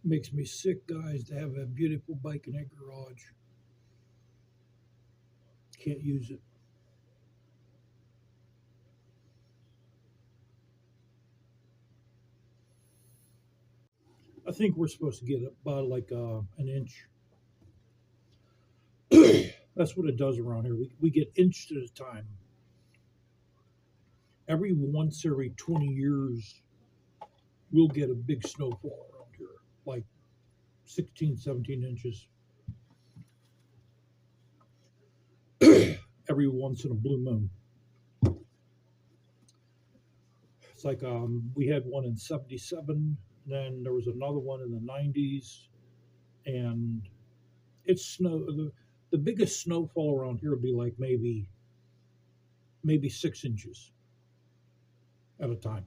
Makes me sick, guys, to have a beautiful bike in that garage. Can't use it. I think we're supposed to get about like an inch. That's what it does around here. We get inch at a time. Every 20 years, we'll get a big snowfall around here, like 16, 17 inches every once in a blue moon. It's like we had one in 77, then there was another one in the 90s, and it's snow. The biggest snowfall around here would be like maybe 6 inches at a time.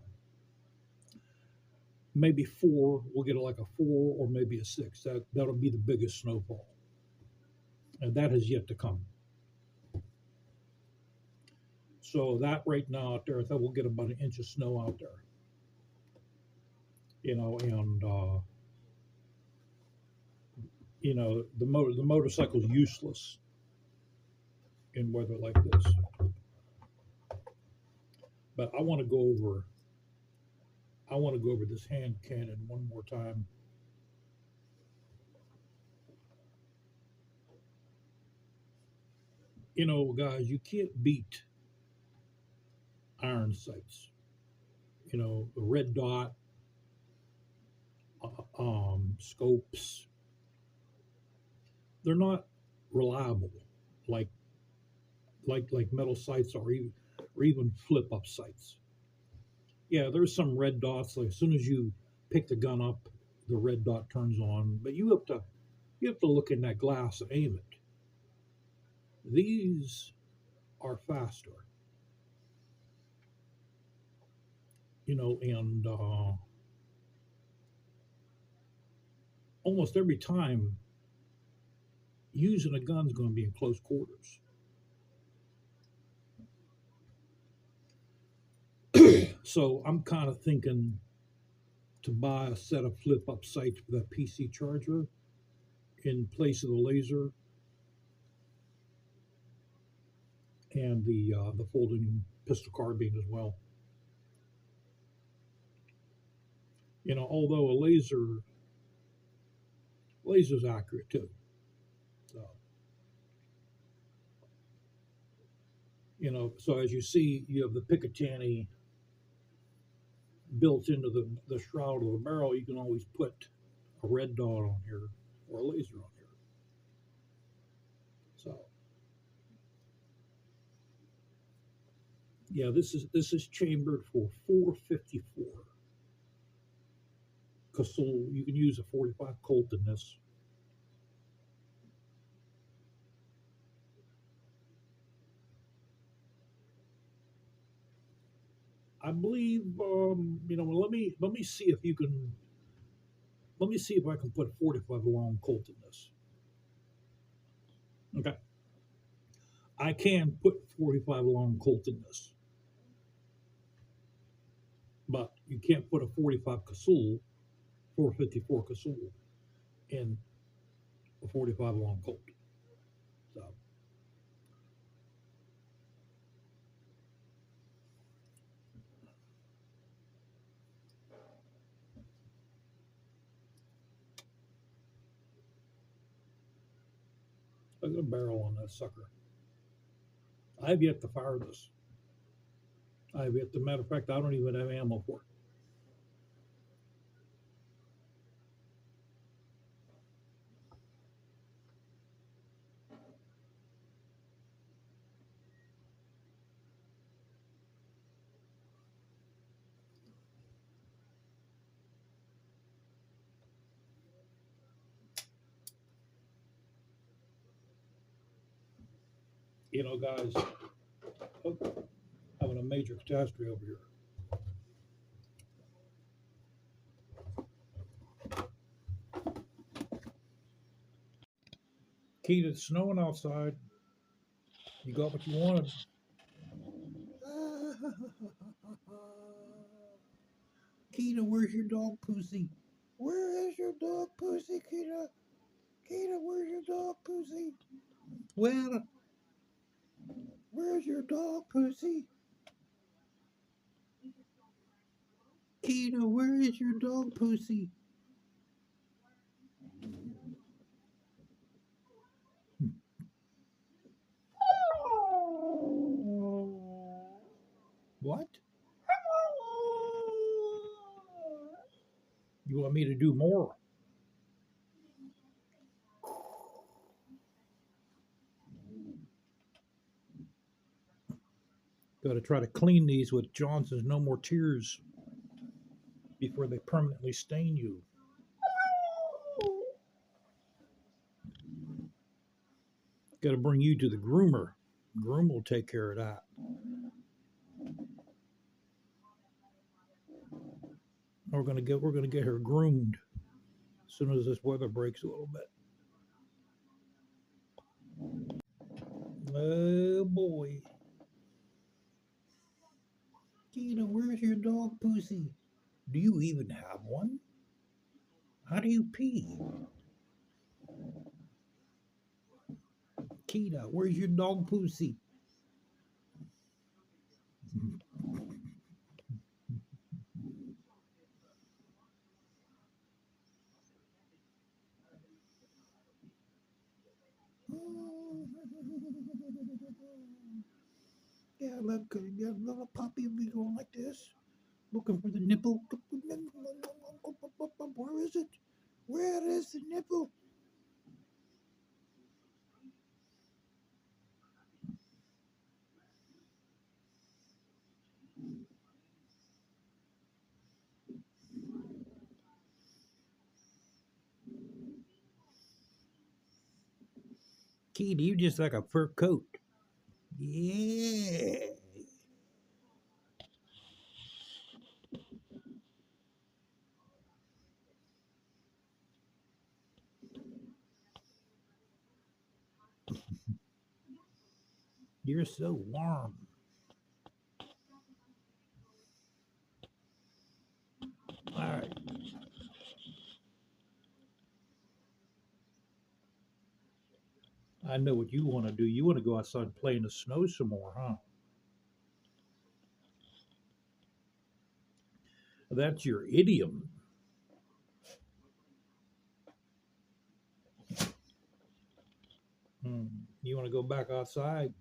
Maybe four, we'll get like a four or maybe a six. That'll be the biggest snowfall, and that has yet to come. So that right now out there, I thought we'll get about an inch of snow out there, and the motorcycle's useless in weather like this. But I want to go over this hand cannon one more time. Guys, you can't beat iron sights. The red dot, scopes, they're not reliable like like metal sights or even flip up sights. Yeah, there's some red dots. Like as soon as you pick the gun up, the red dot turns on. But you have to look in that glass and aim it. These are faster, and almost every time using a gun is going to be in close quarters. So I'm kind of thinking to buy a set of flip up sights for that PC charger in place of the laser and the folding pistol carbine as well. Although a laser's accurate too. So so as you see, you have the Picatinny built into the shroud of the barrel. You can always put a red dot on here or a laser on here. So yeah, this is chambered for 454. Casull, you can use a 45 Colt in this. I believe let me see if you can let me see if I can put 45 long Colt in this. Okay. I can put 45 long Colt in this, but you can't put a 45 Casull, 454 Casull in a 45 long Colt. So look at the barrel on that sucker. I have yet to fire this. I have yet. To matter of fact, I don't even have ammo for it. Guys, oh, having a major catastrophe over here. Keith, it's snowing outside. You got what you wanted. Keita, where's your dog, Pussy? Where Where is your dog, Pussy, Kita? Kita, where's your dog, Pussy? Well, where's your dog, Pussy? Kita, where is your dog, Pussy? What? You want me to do more? Got to try to clean these with Johnson's No More Tears before they permanently stain you. Got to bring you to the groomer. Groom will take care of that. We're gonna get her groomed as soon as this weather breaks a little bit. Oh boy. Kita, where's your dog, Pussy? Do you even have one? How do you pee? Kita, where's your dog, Pussy? Yeah, look, your little puppy will be going like this, looking for the nipple. Where is it? Where is the nipple? Kita, you just like a fur coat. Yeah. You're so warm. All right. I know what you want to do. You want to go outside and play in the snow some more, huh? That's your idiom. You want to go back outside?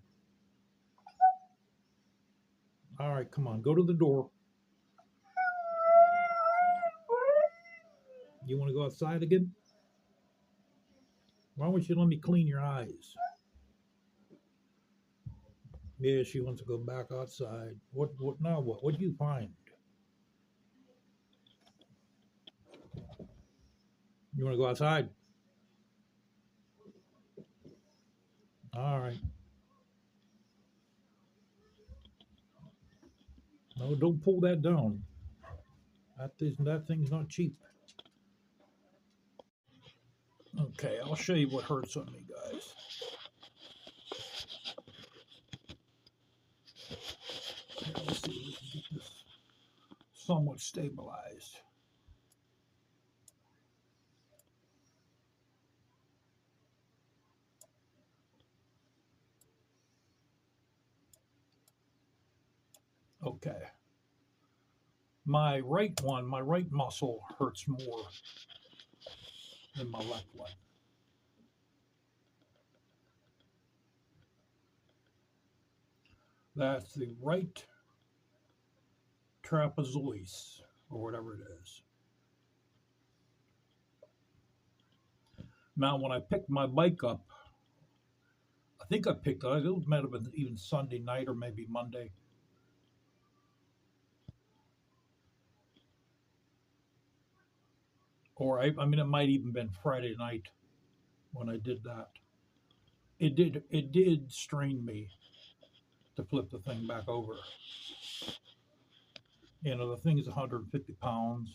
All right, come on, go to the door. You want to go outside again? Why don't you let me clean your eyes? Yeah, she wants to go back outside. What now? What do you find? You want to go outside? All right. No, don't pull that down. That thing's not cheap. Okay, I'll show you what hurts on me, guys. Let's see if we can get this somewhat stabilized. Okay. My right muscle hurts more than my left one. That's the right trapezoid, or whatever it is. Now, when I picked my bike up, I think I picked it. It might have been even Sunday night or maybe Monday. Or it might even been Friday night when I did that. It did strain me to flip the thing back over. You know, the thing is 150 pounds.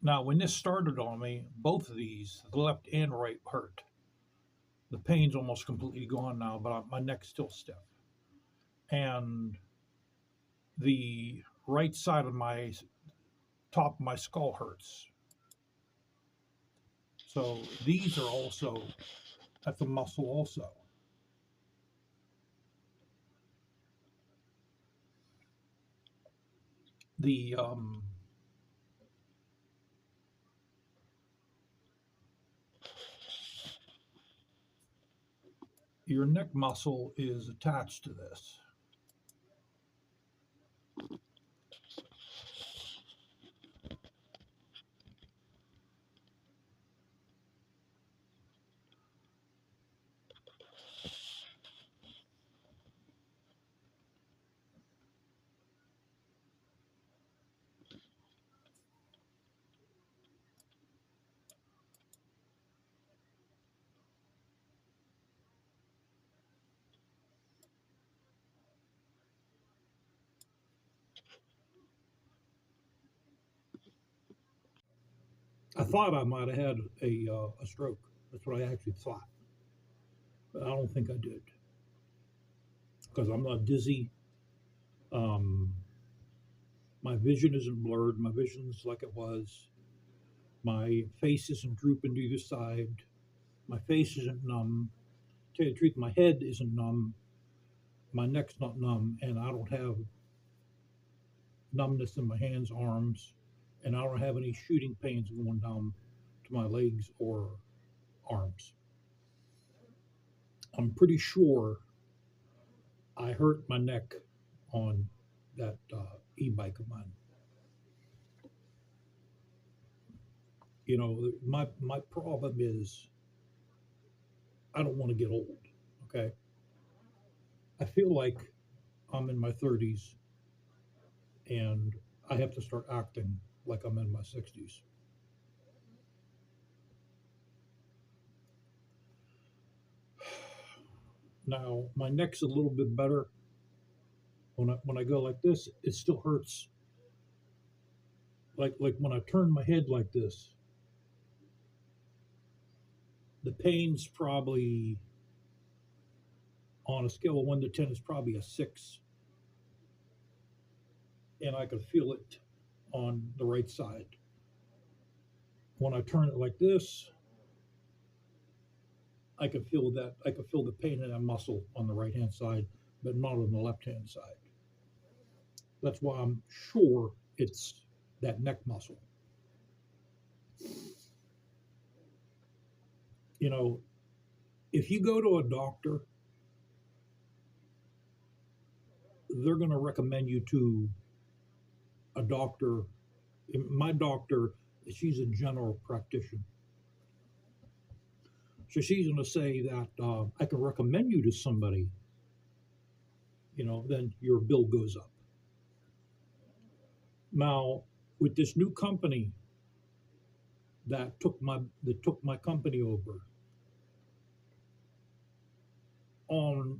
Now, when this started on me, both of these, the left and right, hurt. The pain's almost completely gone now, but my neck's still stiff. And the right side of my top of my skull hurts. So these are also, that's a muscle also. The your neck muscle is attached to this. I thought I might have had a stroke. That's what I actually thought, but I don't think I did because I'm not dizzy. Um, my vision isn't blurred. My vision's like it was. My face isn't drooping to either side. My face isn't numb. To tell you the truth, my head isn't numb. My neck's not numb, and I don't have numbness in my hands, arms, and I don't have any shooting pains going down to my legs or arms. I'm pretty sure I hurt my neck on that e-bike of mine. You know, my problem is I don't want to get old. Okay, I feel like I'm in my 30s and I have to start acting like I'm in my 60s. Now my neck's a little bit better. When I go like this, it still hurts. Like when I turn my head like this, the pain's probably on a scale of 1 to 10 is probably a 6, and I can feel it on the right side. When I turn it like this, I can feel that I can feel the pain in that muscle on the right hand side, but not on the left hand side. That's why I'm sure it's that neck muscle. You know, if you go to a doctor, they're going to recommend you to a doctor. My doctor, she's a general practitioner. So she's going to say that I can recommend you to somebody, then your bill goes up. Now, with this new company that took my company over on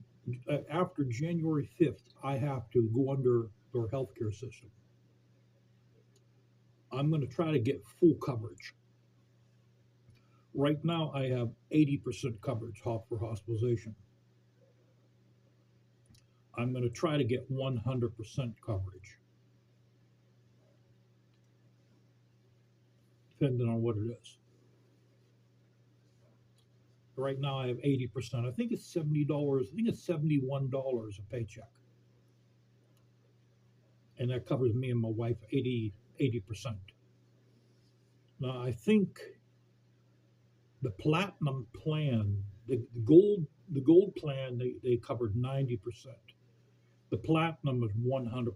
after January 5th, I have to go under their healthcare system. I'm going to try to get full coverage. Right now, I have 80% coverage for hospitalization. I'm going to try to get 100% coverage, depending on what it is. Right now, I have 80%. I think it's $70. I think it's $71 a paycheck, and that covers me and my wife 80%. Now, I think the platinum plan, the gold plan, they covered 90%. The platinum is 100%.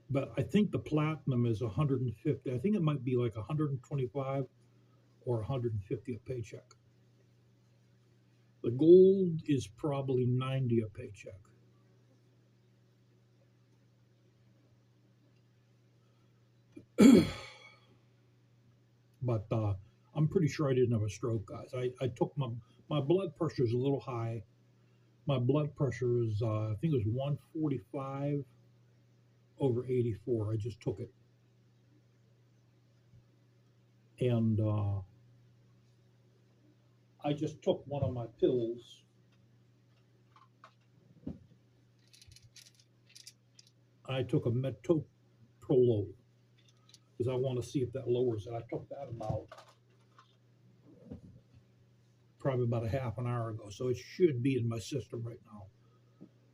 But I think the platinum is 150. I think it might be like 125 or 150 a paycheck. The gold is probably 90 a paycheck. But I'm pretty sure I didn't have a stroke, guys. I took my blood pressure is a little high. My blood pressure is I think it was 145 over 84. I just took it, and I just took one of my pills. I took a ultra low because I want to see if that lowers it. I took that about probably about a half an hour ago, so it should be in my system right now.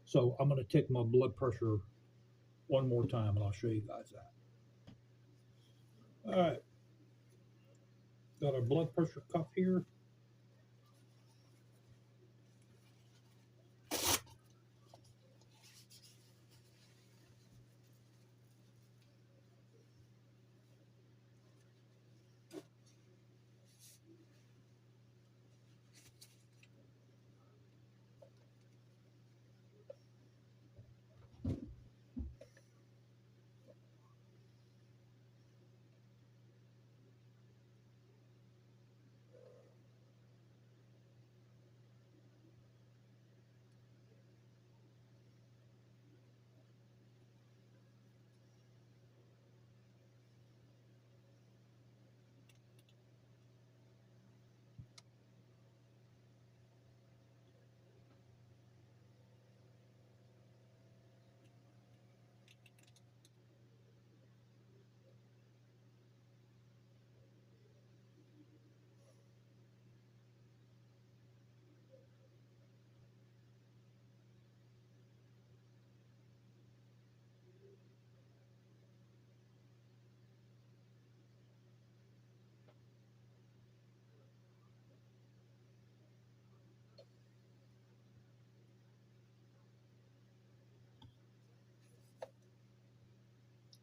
So I'm going to take my blood pressure one more time, and I'll show you guys that. All right, got our blood pressure cuff here.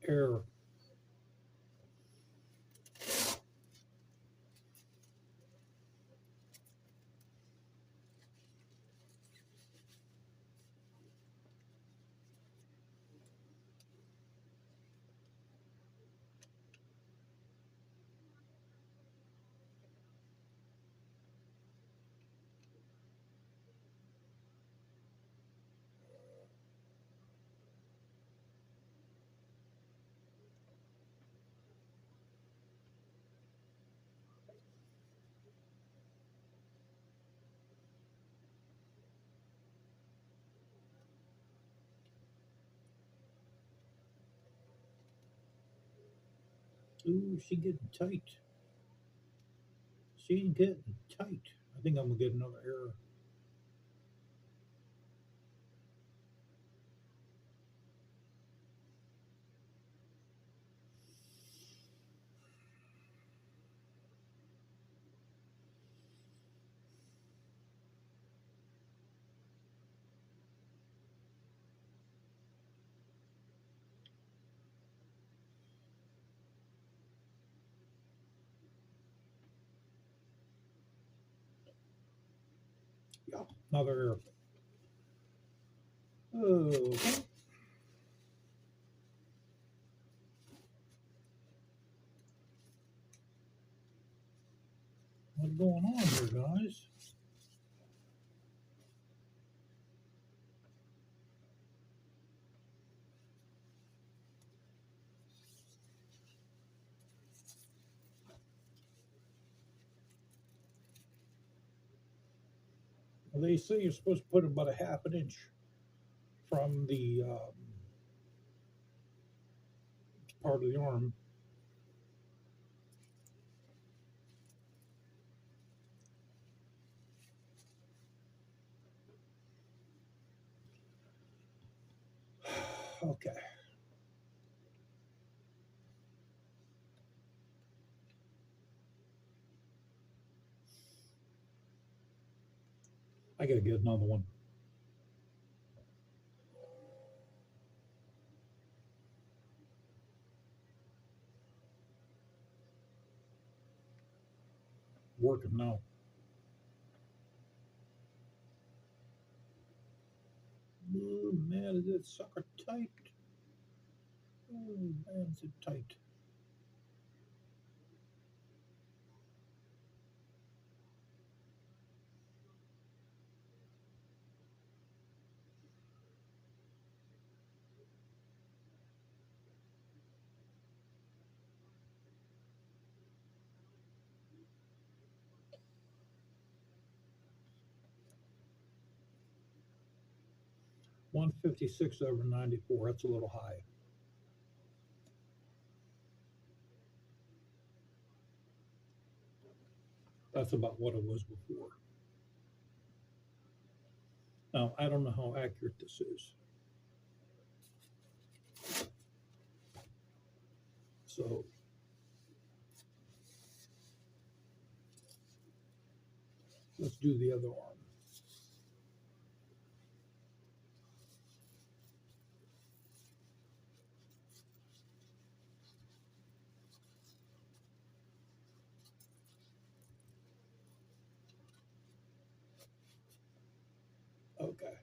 Air. Ooh, she getting tight. She's getting tight. I think I'm gonna get another error. Yeah, another error. Oh, what's going on here, guys? Well, they say you're supposed to put about a half an inch from the part of the arm. Okay. I gotta get another one. Working now. Oh man, is it sucker tight? Oh man, is it tight? 156 over 94. That's a little high. That's about what it was before. Now, I don't know how accurate this is. So let's do the other arm. Okay.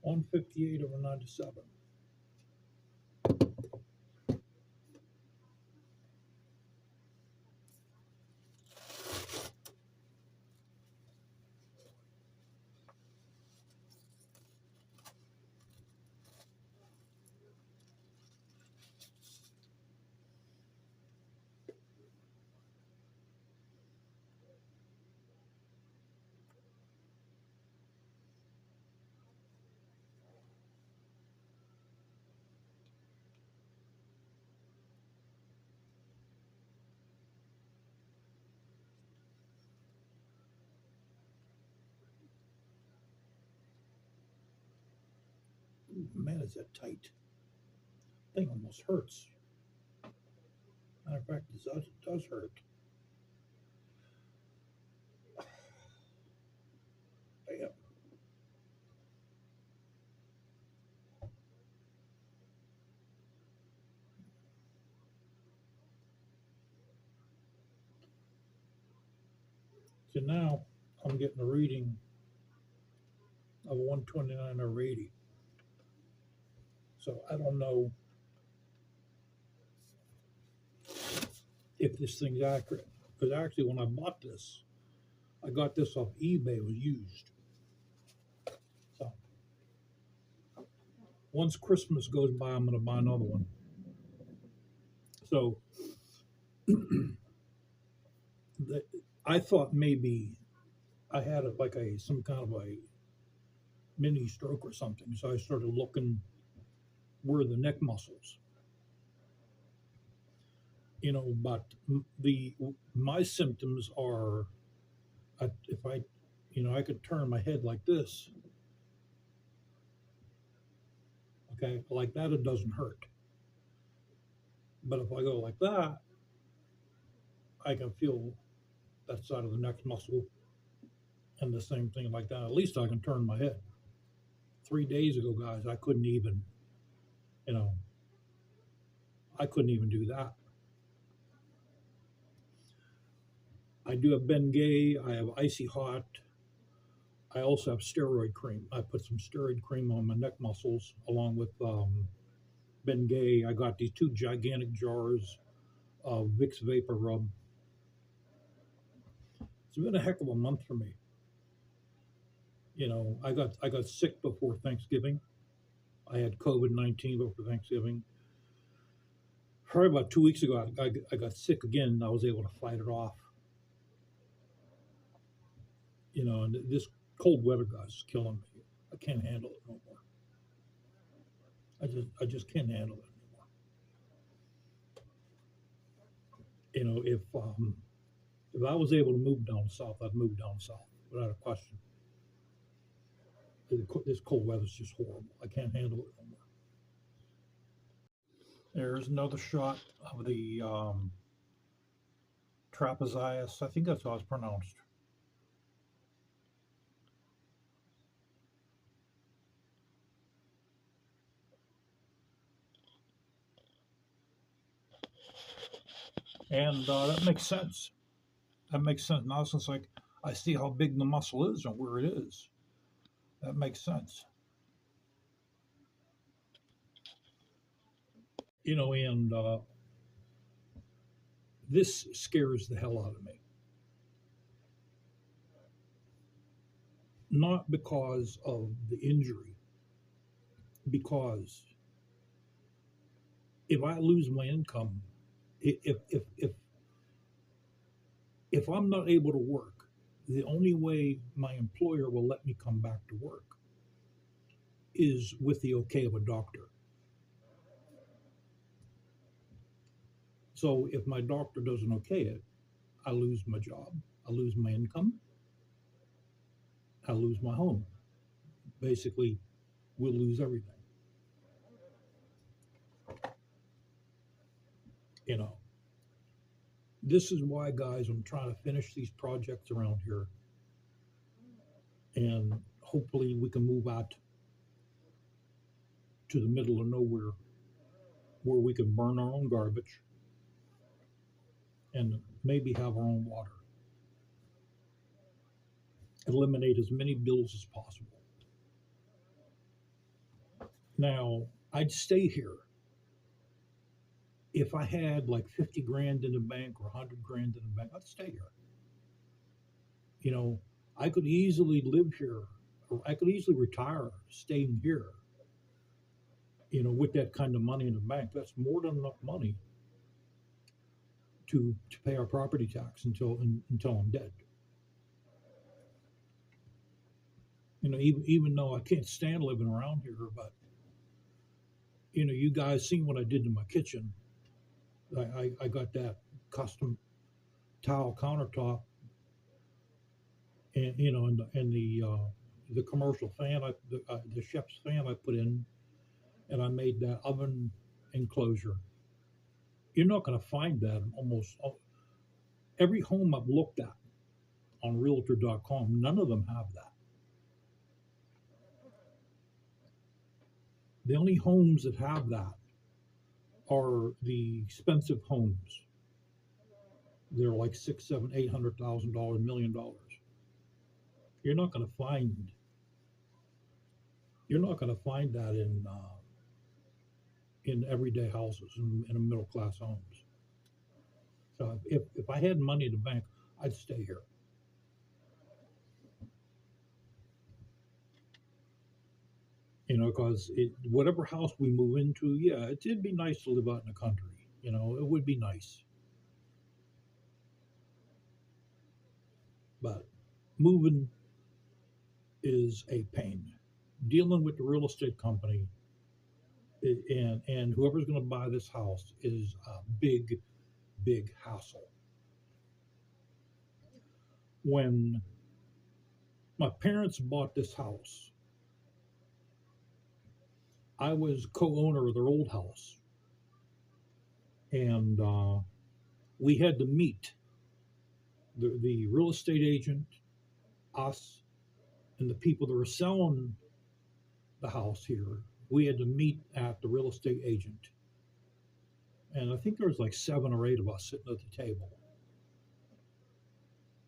One 58/97. Man, is that tight? Thing almost hurts. Matter of fact, it does hurt. Damn. So now I'm getting a reading of 129/80. So I don't know if this thing's accurate. Because actually, when I bought this, I got this off eBay. It was used. So once Christmas goes by, I'm going to buy another one. So I thought maybe I had it like some kind of a mini stroke or something. So I started looking where the neck muscles, but my symptoms are, if I, I could turn my head like this. Okay, like that, it doesn't hurt. But if I go like that, I can feel that side of the neck muscle, and the same thing like that. At least I can turn my head. 3 days ago, guys, I couldn't even, you know, I couldn't even do that. I do have Bengay. I have Icy Hot. I also have steroid cream. I put some steroid cream on my neck muscles along with Bengay. I got these two gigantic jars of Vicks Vapor Rub. It's been a heck of a month for me. I got sick before Thanksgiving. I had COVID-19 before Thanksgiving. Probably about 2 weeks ago, I got sick again. And I was able to fight it off. And this cold weather, guys, is killing me. I can't handle it no more. I just can't handle it anymore. If I was able to move down south, I'd move down south without a question. This cold weather is just horrible. I can't handle it no more. There's another shot of the trapezius. I think that's how it's pronounced. And that makes sense. That makes sense. Now since like I see how big the muscle is and where it is, that makes sense. And this scares the hell out of me. Not because of the injury, because if I lose my income, if I'm not able to work, the only way my employer will let me come back to work is with the okay of a doctor. So if my doctor doesn't okay it, I lose my job, I lose my income, I lose my home. Basically, we'll lose everything. You know, this is why, guys, I'm trying to finish these projects around here, and hopefully we can move out to the middle of nowhere where we can burn our own garbage and maybe have our own water. Eliminate as many bills as possible. Now, I'd stay here if I had like 50 grand in the bank or 100 grand in the bank. I'd stay here. You know, I could easily live here, or I could easily retire staying here. With that kind of money in the bank, that's more than enough money to pay our property tax until I'm dead. Even though I can't stand living around here, but you guys seen what I did to my kitchen. I got that custom tile countertop, and the commercial fan, the chef's fan I put in, and I made that oven enclosure. You're not going to find that in almost every home I've looked at on Realtor.com. None of them have that. The only homes that have that are the expensive homes. They're like six, seven, $800,000, $1 million. You're not going to find. You're not going to find that in everyday houses in middle class homes. So if I had money in the bank, I'd stay here. Because whatever house we move into, yeah, it'd be nice to live out in the country. It would be nice. But moving is a pain. Dealing with the real estate company and whoever's going to buy this house is a big, big hassle. When my parents bought this house, I was co-owner of their old house, and we had to meet the real estate agent, us, and the people that were selling the house here. We had to meet at the real estate agent, and I think there was like 7 or 8 of us sitting at the table.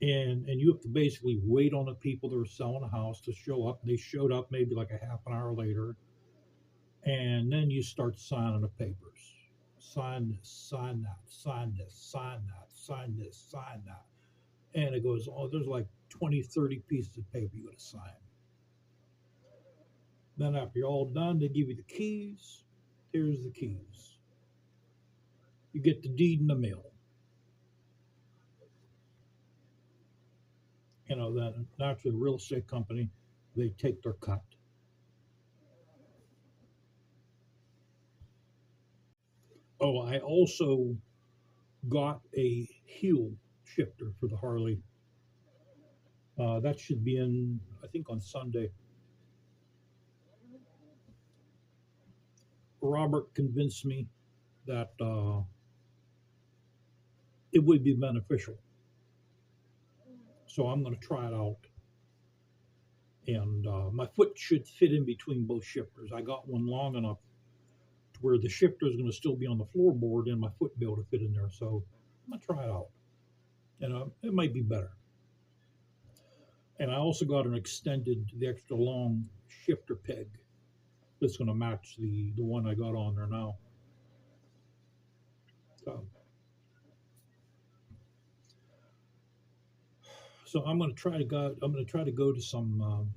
And you have to basically wait on the people that are selling a house to show up. They showed up maybe like a half an hour later, and then you start signing the papers. Sign this, sign that, sign this, sign that, sign this, sign that. And it goes, oh, there's like 20, 30 pieces of paper you got to sign. Then after you're all done, they give you the keys. Here's the keys. You get the deed in the mail. Then after the real estate company, they take their cut. Oh, I also got a heel shifter for the Harley. That should be in, I think, on Sunday. Robert convinced me that it would be beneficial. So I'm going to try it out. And my foot should fit in between both shifters. I got one long enough to where the shifter is going to still be on the floorboard and my foot be able to fit in there. So I'm gonna try it out. You know, it might be better. And I also got the extra long shifter peg that's going to match the one I got on there now. So, so I'm going to try to go. I'm going to try to go to some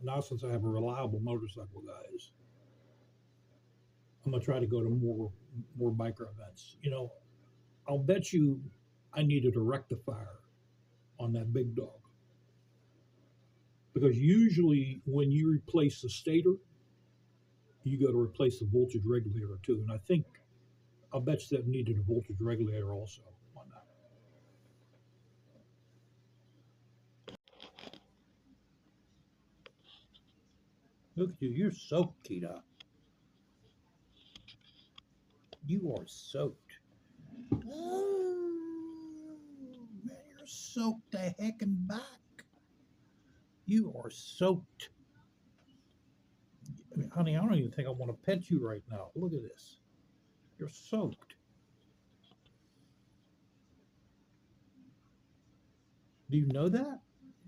now since I have a reliable motorcycle, guys. I'm going to try to go to more biker events. You know, I'll bet you I needed a rectifier on that big dog because usually when you replace the stator, you got to replace the voltage regulator too. And I think I'll bet you that needed a voltage regulator also on that. Look at you, you're soaked, Kita. You are soaked. Oh, man, you're soaked the heck and back. You are soaked. I mean, honey, I don't even think I want to pet you right now. Look at this. You're soaked. Do you know that?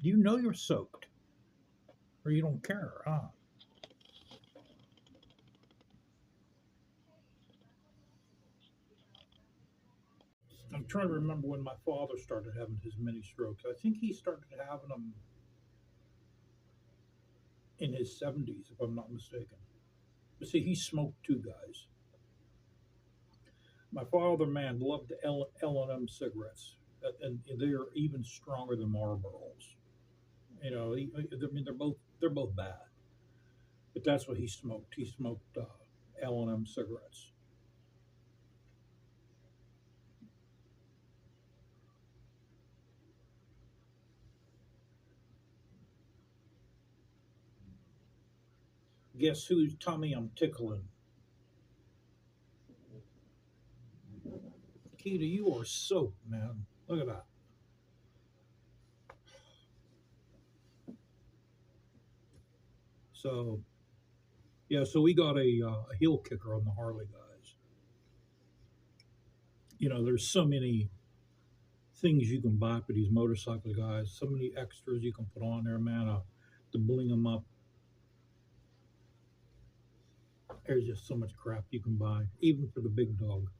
Do you know you're soaked? Or you don't care, huh? I'm trying to remember when my father started having his mini strokes. I think he started having them in his 70s, if I'm not mistaken. But see, he smoked too, guys. My father, man, loved the L&M cigarettes, and they are even stronger than Marlboros. You know, I mean, they're both bad, but that's what he smoked. He smoked L&M cigarettes. Guess whose tummy I'm tickling? Keita, you are soaked, man. Look at that. So, yeah, so we got a heel kicker on the Harley, guys. You know, there's so many things you can buy for these motorcycle guys, so many extras you can put on there, man, to bling them up. There's just so much crap you can buy, even for the big dog.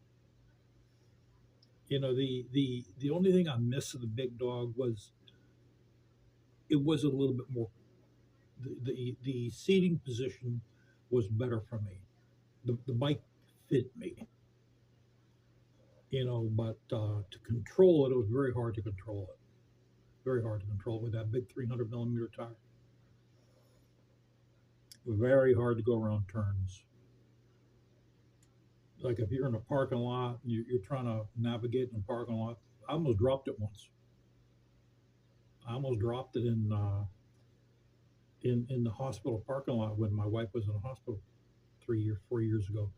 You know, the only thing I miss of the big dog was it was a little bit more. The seating position was better for me. The bike fit me, you know, but to control it, it was very hard to control it. Very hard to control with that big 300 millimeter tire. Very hard to go around turns. Like if you're in a parking lot, you're trying to navigate in a parking lot. I almost dropped it once. I almost dropped it in the hospital parking lot when my wife was in the hospital 4 years ago.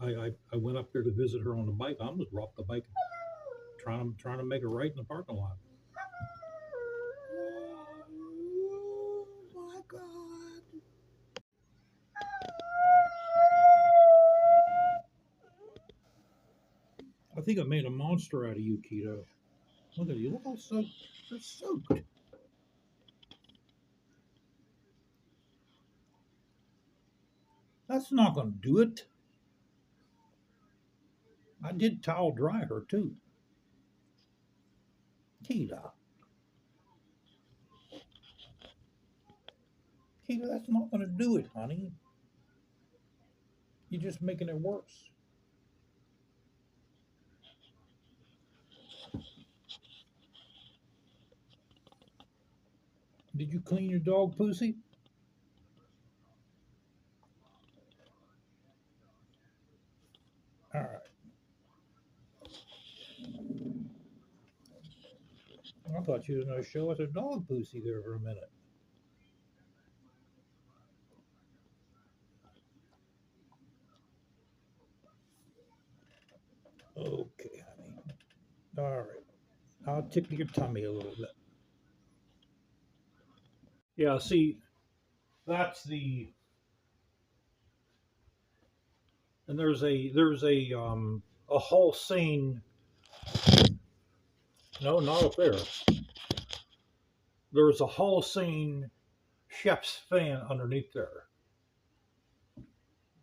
I went up there to visit her on the bike. I almost dropped the bike trying to make it right in the parking lot. Oh my God. I think I made a monster out of you, Keto. Look at you. Look how soaked. You're soaked. That's not going to do it. I did towel dry her too. Keto. Keto, that's not going to do it, honey. You're just making it worse. Did you clean your dog pussy? All right. I thought you were going to show us a dog pussy there for a minute. Okay, honey. All right. I'll tickle your tummy a little bit. Yeah, see, that's and there's a a Holstein. No, not up there. There's a Holstein chef's fan underneath there.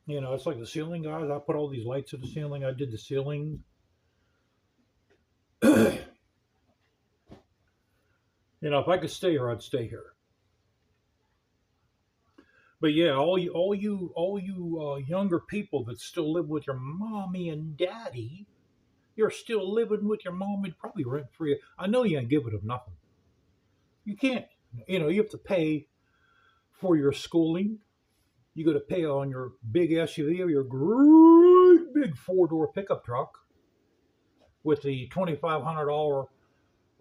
You know, it's like the ceiling guys. I put all these lights in the ceiling. I did the ceiling. You know, if I could stay here, I'd stay here. But yeah, all you younger people that still live with your mommy and daddy, you're still living with your mom and probably rent free. I know you ain't giving them nothing. You can't. You know, you have to pay for your schooling. You got to pay on your big SUV or your great big 4-door pickup truck with the $2,500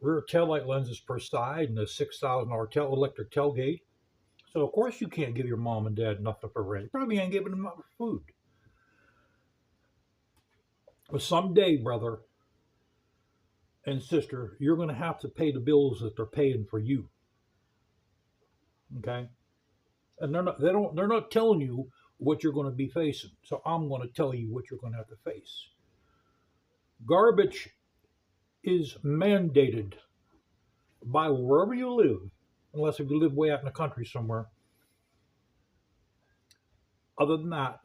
rear taillight lenses per side and the $6,000 electric tailgate. So of course you can't give your mom and dad nothing for rent. You probably ain't giving them nothing for food. But someday, brother and sister, you're going to have to pay the bills that they're paying for you. Okay? And they're not telling you what you're going to be facing. So I'm going to tell you what you're going to have to face. Garbage is mandated by wherever you live, unless if you live way out in the country somewhere. Other than that,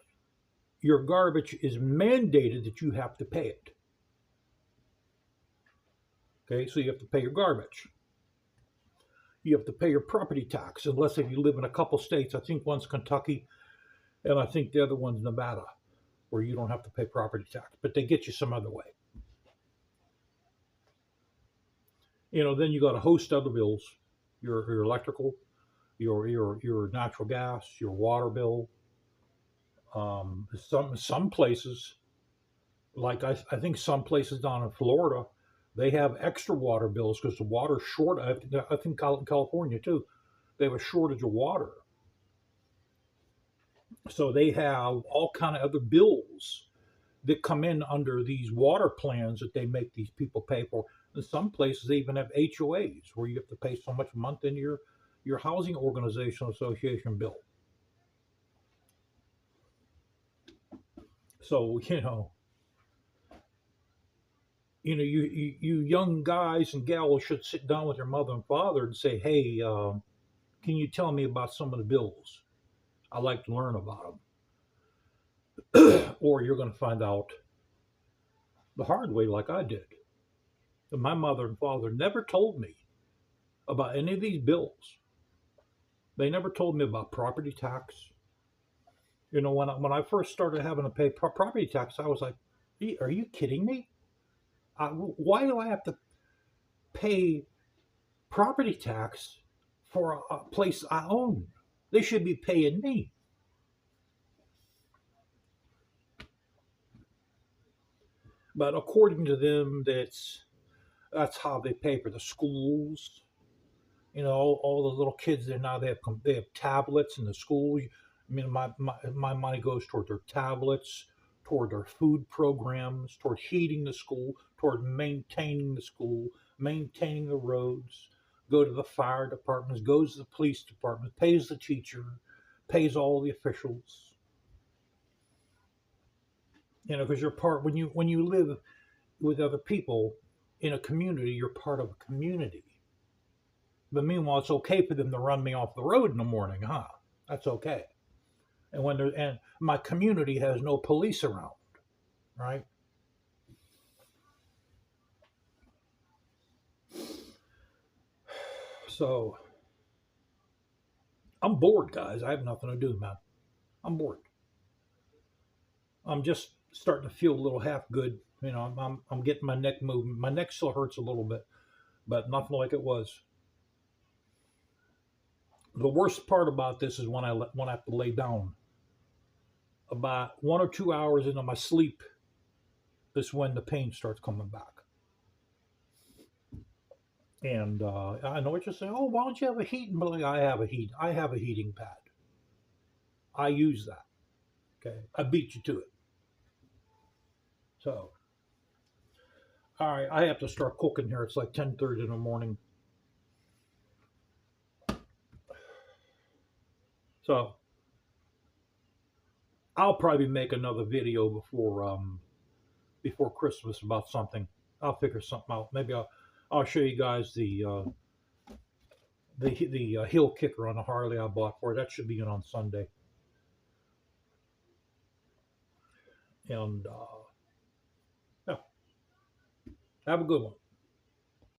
your garbage is mandated that you have to pay it. Okay, so you have to pay your garbage. You have to pay your property tax, unless if you live in a couple states. I think one's Kentucky, and I think the other one's Nevada, where you don't have to pay property tax, but they get you some other way. You know, then you got a host of other bills, your electrical, your natural gas, your water bill. Some places, like I think some places down in Florida, they have extra water bills because the water's short. I think California too, they have a shortage of water. So they have all kind of other bills that come in under these water plans that they make these people pay for. In some places, they even have HOAs where you have to pay so much a month into your housing organization association bill. So you young guys and gals should sit down with your mother and father and say, hey, can you tell me about some of the bills? I'd like to learn about them. Or you're going to find out the hard way, like I did. And my mother and father never told me about any of these bills. They never told me about property tax. You know, when I first started having to pay property tax, I was like, are you kidding me? Why do I have to pay property tax for a place I own? They should be paying me. But according to them, that's how they pay for the schools. You know, all the little kids there now, they have tablets in the school. I mean, my money goes toward their tablets, toward their food programs, toward heating the school, toward maintaining the school, maintaining the roads. Go to the fire departments, goes to the police department, pays the teacher, pays all the officials. You know, because you're part when you live with other people in a community, you're part of a community. But meanwhile, it's okay for them to run me off the road in the morning, huh? That's okay. And my community has no police around, right? So I'm bored, guys. I have nothing to do, man. I'm bored. I'm just starting to feel a little half good. You know, I'm getting my neck moving. My neck still hurts a little bit, but nothing like it was. The worst part about this is when I have to lay down. About 1 or 2 hours into my sleep, is when the pain starts coming back. And I know what you're saying. Oh, why don't you have a heating? But I have a heating pad. I use that. Okay, I beat you to it. So, all right, I have to start cooking here. It's like 10:30 in the morning. So, I'll probably make another video before before Christmas about something. I'll figure something out. Maybe I'll show you guys the hill kicker on the Harley I bought for it. That should be in on Sunday. And yeah, have a good one.